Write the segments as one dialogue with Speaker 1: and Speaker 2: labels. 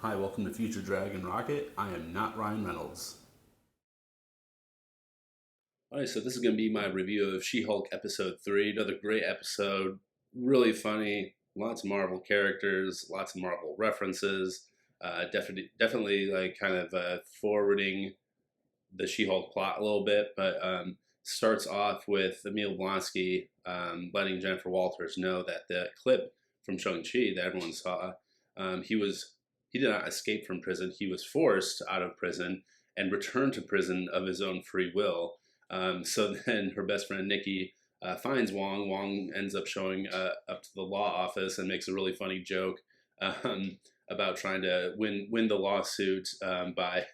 Speaker 1: Hi, welcome to Future Dragon Rocket. I am not Ryan Reynolds. Alright, so this is going to be my review of She-Hulk Episode 3. Another great episode. Really funny. Lots of Marvel characters. Lots of Marvel references. Definitely like kind of forwarding the She-Hulk plot a little bit, but starts off with Emil Blonsky letting Jennifer Walters know that the clip from Shang-Chi that everyone saw, he did not escape from prison. He was forced out of prison and returned to prison of his own free will. So then her best friend Nikki finds Wong. Wong ends up showing up to the law office and makes a really funny joke about trying to win the lawsuit by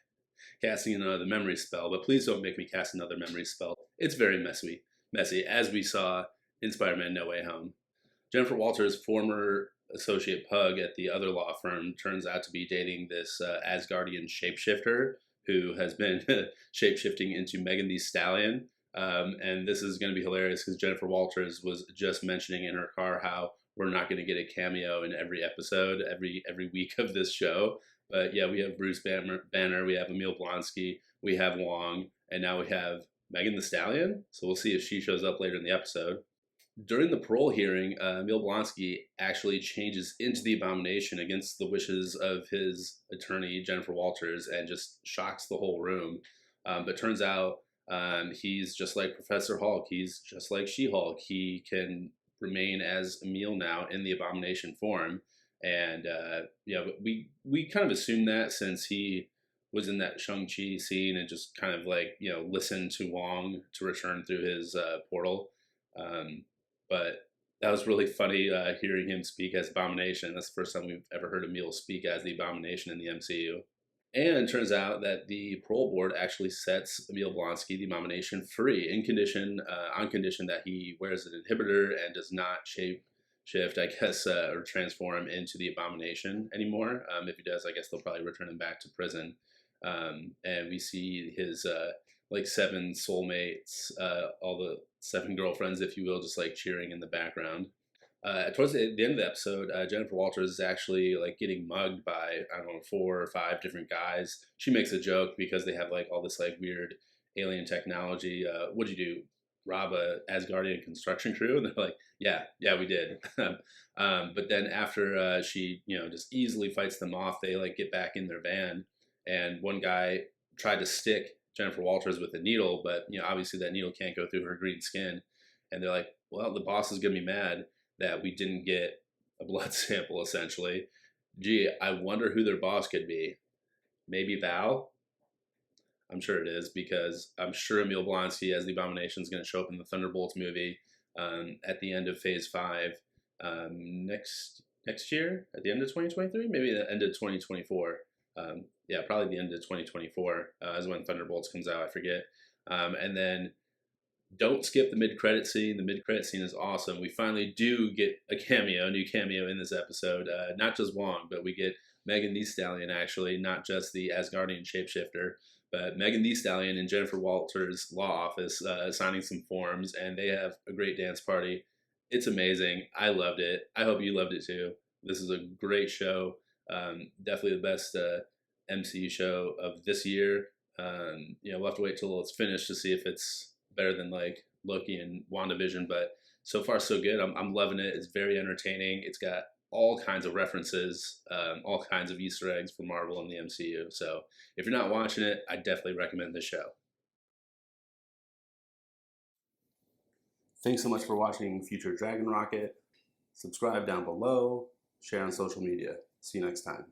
Speaker 1: casting another memory spell. But please don't make me cast another memory spell. It's very messy, as we saw in Spider-Man No Way Home. Jennifer Walters' former associate Pug at the other law firm turns out to be dating this Asgardian shapeshifter who has been shapeshifting into Megan Thee Stallion. And this is going to be hilarious because Jennifer Walters was just mentioning in her car how we're not going to get a cameo in every episode, every week of this show. But yeah, we have Bruce Banner, we have Emil Blonsky, we have Wong, and now we have Megan Thee Stallion. So we'll see if she shows up later in the episode. During the parole hearing, Emil Blonsky actually changes into the Abomination against the wishes of his attorney, Jennifer Walters, and just shocks the whole room. But turns out he's just like Professor Hulk. He's just like She-Hulk. He can remain as Emil now in the Abomination form. And we kind of assumed that since he was in that Shang-Chi scene and just kind of like, listened to Wong to return through his portal. But that was really funny hearing him speak as Abomination. That's the first time we've ever heard Emil speak as the Abomination in the MCU. And it turns out that the parole board actually sets Emil Blonsky, the Abomination, free on condition that he wears an inhibitor and does not shift, I guess, or transform into the Abomination anymore. If he does, I guess they'll probably return him back to prison. And we see his like 7 soulmates, all the 7 girlfriends, if you will, just like cheering in the background. Towards the end of the episode, Jennifer Walters is actually like getting mugged by, I don't know, 4 or 5 different guys. She makes a joke because they have like all this like weird alien technology. What'd you do? Rob a Asgardian construction crew? And they're like, yeah, we did. But then after she, just easily fights them off, they like get back in their van, and one guy tried to stick Jennifer Walters with a needle, but obviously that needle can't go through her green skin. And they're like, well, the boss is gonna be mad that we didn't get a blood sample, essentially. Gee, I wonder who their boss could be. Maybe Val? I'm sure it is, because I'm sure Emil Blonsky as the Abomination is going to show up in the Thunderbolts movie at the end of Phase 5 next year, at the end of 2023, maybe the end of 2024. Yeah, probably the end of 2024 is when Thunderbolts comes out, I forget. And then don't skip the mid-credit scene. The mid-credit scene is awesome. We finally do get a new cameo in this episode. Not just Wong, but we get Megan Thee Stallion, actually, not just the Asgardian shapeshifter, but Megan Thee Stallion in Jennifer Walters' law office signing some forms, and they have a great dance party. It's amazing. I loved it. I hope you loved it too. This is a great show. Definitely the best MCU show of this year. We'll have to wait till it's finished to see if it's better than like Loki and WandaVision, but so far so good. I'm loving it. It's very entertaining. It's got all kinds of references, all kinds of Easter eggs from Marvel and the MCU. So if you're not watching it, I definitely recommend this show. Thanks so much for watching Future Dragon Rocket. Subscribe down below. Share on social media. See you next time.